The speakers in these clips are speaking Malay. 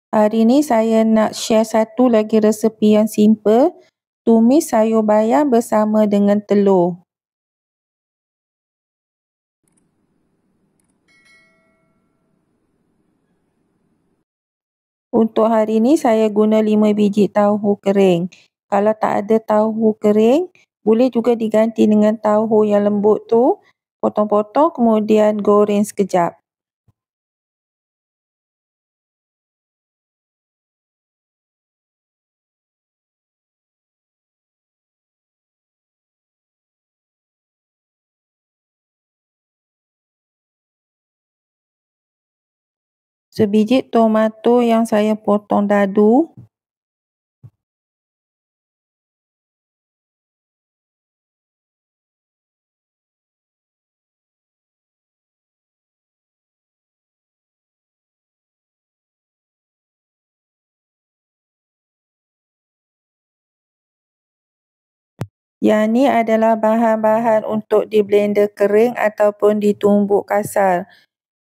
Hari ni saya nak share satu lagi resepi yang simple, tumis sayur bayam bersama dengan telur. Untuk hari ni saya guna 5 biji tahu kering. Kalau tak ada tahu kering, boleh juga diganti dengan tahu yang lembut tu, potong-potong kemudian goreng sekejap. Sebiji tomato yang saya potong dadu. Yang ni adalah bahan-bahan untuk di blender kering ataupun ditumbuk kasar.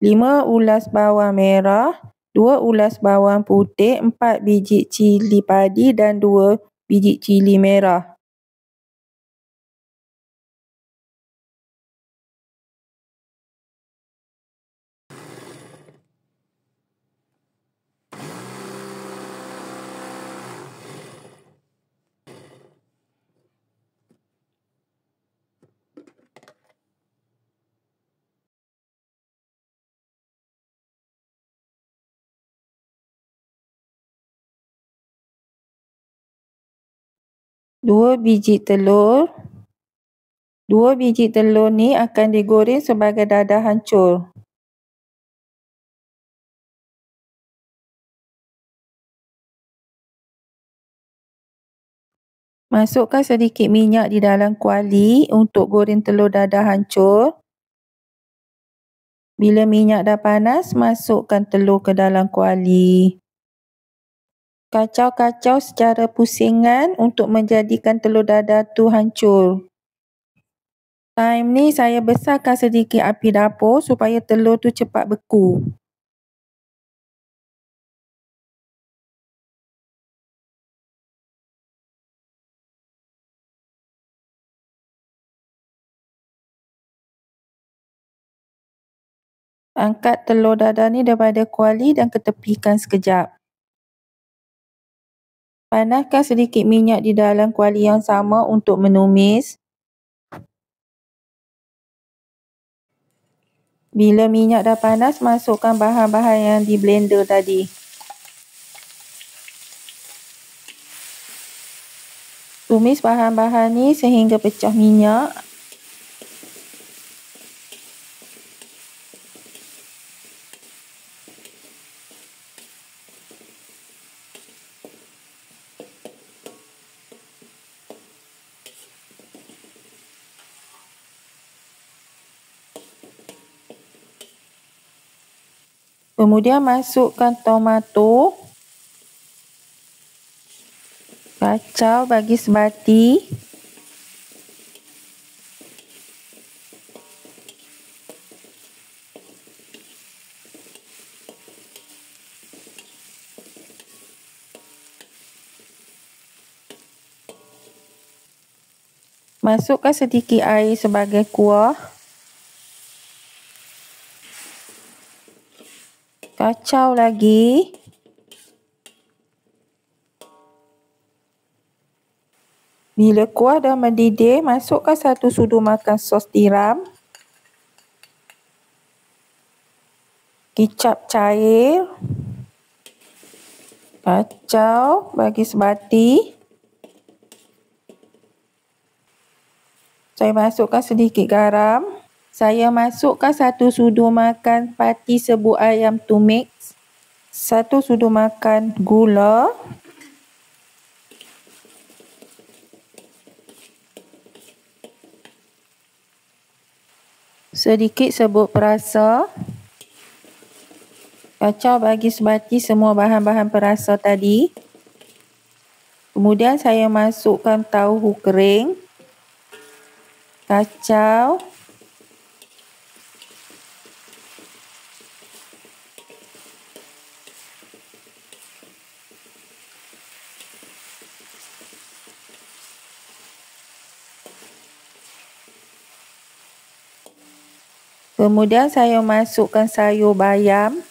5 ulas bawang merah, 2 ulas bawang putih, 4 biji cili padi dan 2 biji cili merah. Dua biji telur. 2 biji telur ni akan digoreng sebagai dadah hancur. Masukkan sedikit minyak di dalam kuali untuk goreng telur dadah hancur. Bila minyak dah panas, masukkan telur ke dalam kuali. Kacau-kacau secara pusingan untuk menjadikan telur dadah tu hancur. Time ni saya besarkan sedikit api dapur supaya telur tu cepat beku. Angkat telur dadah ni daripada kuali dan ketepikan sekejap. Panaskan sedikit minyak di dalam kuali yang sama untuk menumis. Bila minyak dah panas, masukkan bahan-bahan yang di blender tadi. Tumis bahan-bahan ni sehingga pecah minyak. Kemudian masukkan tomato. Kacau bagi sebati. Masukkan sedikit air sebagai kuah. Kacau lagi. Bila kuah dah mendidih, masukkan 1 sudu makan sos tiram. Kicap cair. Kacau bagi sebati. Saya masukkan sedikit garam. Saya masukkan 1 sudu makan pati serbuk ayam tumis. 1 sudu makan gula. Sedikit serbuk perasa. Kacau bagi sebati semua bahan-bahan perasa tadi. Kemudian saya masukkan tahu kering. Kacau. Kemudian saya masukkan sayur bayam.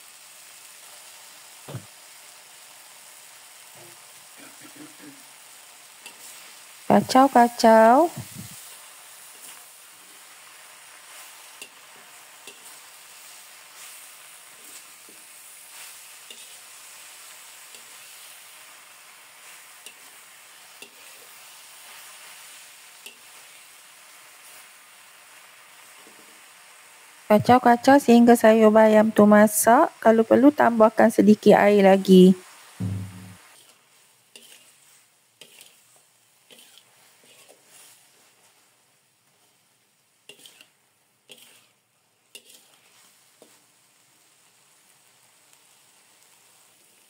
Kacau-kacau. Kacau-kacau sehingga sayur bayam tu masak. Kalau perlu tambahkan sedikit air lagi.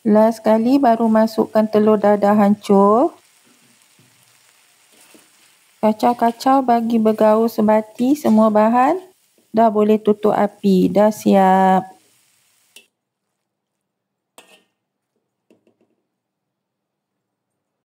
Last sekali baru masukkan telur dadah hancur. Kacau-kacau bagi bergaul sebati semua bahan. Dah boleh tutup api. Dah siap.